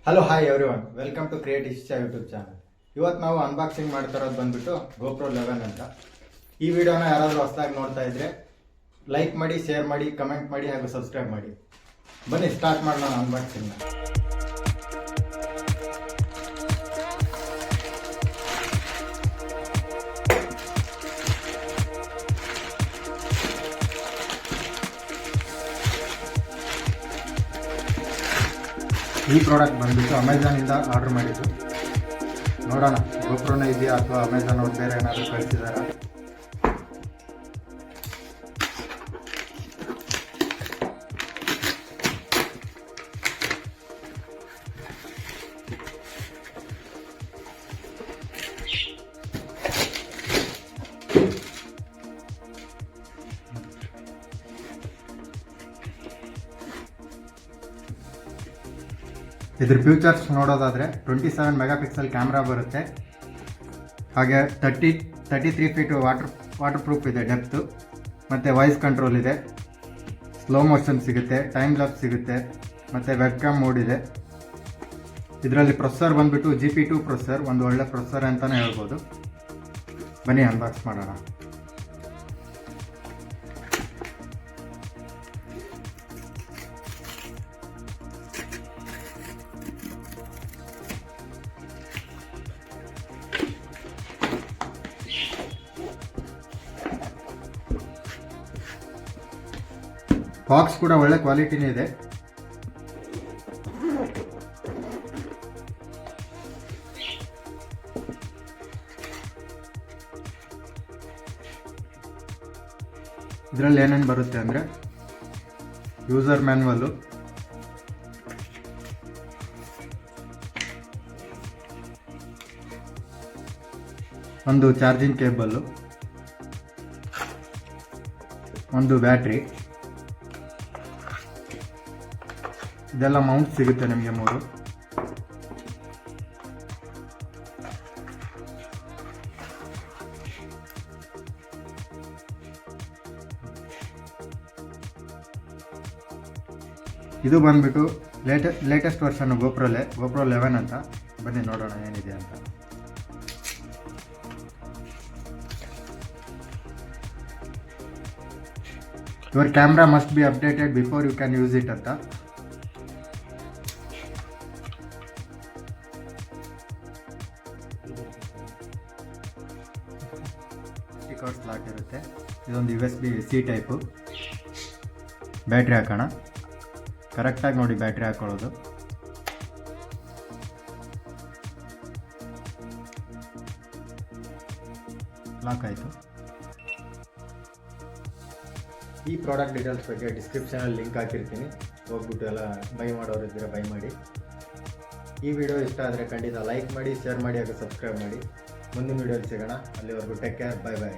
Hello hi everyone, welcome to create ಇಷ್ಟ YouTube channel. ಇವತ್ತು ನಾವು ಅನ್ಬಾಕ್ಸಿಂಗ್ ಮಾಡ್ತಿರೋದು ಬಂದ್ಬಿಟ್ಟು GoPro 11 ಅಂತ. ಈ ವಿಡಿಯೋನ ಯಾರಾದರೂ ಹೊಸದಾಗಿ ನೋಡ್ತಾ ಇದ್ರೆ ಲೈಕ್ ಮಾಡಿ, ಶೇರ್ ಮಾಡಿ, ಕಮೆಂಟ್ ಮಾಡಿ ಹಾಗೂ ಸಬ್ಸ್ಕ್ರೈಬ್ ಮಾಡಿ. ಬನ್ನಿ ಸ್ಟಾರ್ಟ್ ಮಾಡೋಣ ಅನ್ಬಾಕ್ಸಿಂಗ್ನ. ಈ ಪ್ರಾಡಕ್ಟ್ ಬಂದ್ಬಿಟ್ಟು ಅಮೆಝಾನಿಂದ ಆರ್ಡರ್ ಮಾಡಿದ್ದು. ನೋಡೋಣ GoProನ ಇದೆಯಾ ಅಥವಾ ಅಮೆಝಾನ್ ಅವ್ರು ಬೇರೆ ಏನಾದರೂ ಕಳಿಸಿದಾರ. ಇದ್ರ ಫ್ಯೂಚರ್ಸ್ ನೋಡೋದಾದರೆ 27 ಮೆಗಾಪಿಕ್ಸೆಲ್ ಕ್ಯಾಮ್ರಾ ಬರುತ್ತೆ, ಹಾಗೆ 33 ಫೀಟ್ ವಾಟರ್ ಪ್ರೂಫ್ ಇದೆ ಡೆಪ್ತು, ಮತ್ತು ವಾಯ್ಸ್ ಕಂಟ್ರೋಲ್ ಇದೆ, ಸ್ಲೋ ಮೋಷನ್ ಸಿಗುತ್ತೆ, ಟೈಮ್ ಲ್ಯಾಪ್ಸ್ ಸಿಗುತ್ತೆ, ಮತ್ತು ವೆಬ್ಕ್ಯಾಮ್ ಮೋಡ್ ಇದೆ. ಇದರಲ್ಲಿ ಪ್ರೊಸೆಸರ್ ಬಂದುಬಿಟ್ಟು GP2 ಪ್ರೊಸೆಸರ್, ಒಂದು ಒಳ್ಳೆ ಪ್ರೊಸೆಸರ್ ಅಂತಲೇ ಹೇಳ್ಬೋದು. ಬನ್ನಿ ಅನ್ಬಾಕ್ಸ್ ಮಾಡೋಣ. ಬಾಕ್ಸ್ ಕೂಡ ಒಳ್ಳೆ ಕ್ವಾಲಿಟಿನೇ ಇದೆ. ಇದರಲ್ಲಿ ಏನೇನು ಬರುತ್ತೆ ಅಂದರೆ ಯೂಸರ್ ಮ್ಯಾನ್ಯುವಲ್ಲು, ಒಂದು ಚಾರ್ಜಿಂಗ್ ಕೇಬಲ್ಲು, ಒಂದು ಬ್ಯಾಟ್ರಿ, ಇದೆಲ್ಲ ಮೌಂಟ್ ಸಿಗುತ್ತೆ ನಿಮಗೆ 3. ಇದು ಬಂದ್ಬಿಟ್ಟು ಲೇಟೆಸ್ಟ್ ವರ್ಷನ್ GoPro 11 ಅಂತ. ಬನ್ನಿ ನೋಡೋಣ ಏನಿದೆ ಅಂತ. Your camera must be updated before you can use it ಅಂತ. ಸ್ಟಿಕರ್ ಸ್ಲಾಟ್ ಇರುತ್ತೆ. ಇದೊಂದು USB-C ಟೈಪು. ಬ್ಯಾಟ್ರಿ ಹಾಕೋಣ. ಕರೆಕ್ಟಾಗಿ ನೋಡಿ ಬ್ಯಾಟ್ರಿ ಹಾಕೊಳ್ಳೋದು. ಲಾಕ್ ಆಯಿತು. ಈ ಪ್ರಾಡಕ್ಟ್ ಡೀಟೇಲ್ಸ್ ಬಗ್ಗೆ ಡಿಸ್ಕ್ರಿಪ್ಷನಲ್ಲಿ ಲಿಂಕ್ ಹಾಕಿರ್ತೀನಿ, ಹೋಗ್ಬಿಟ್ಟು ಎಲ್ಲ ಬೈ ಮಾಡೋರು ಇದ್ದರೆ ಬೈ ಮಾಡಿ. ಈ ವಿಡಿಯೋ ಇಷ್ಟ ಆದರೆ ಖಂಡಿತ ಲೈಕ್ ಮಾಡಿ, ಶೇರ್ ಮಾಡಿ ಹಾಗೂ ಸಬ್ಸ್ಕ್ರೈಬ್ ಮಾಡಿ. ಮುಂದಿನ ವಿಡಿಯೋಲಿ ಸಿಗೋಣ. ಅಲ್ಲಿವರೆಗೂ ಟೇಕ್ ಕೇರ್, ಬೈ ಬೈ.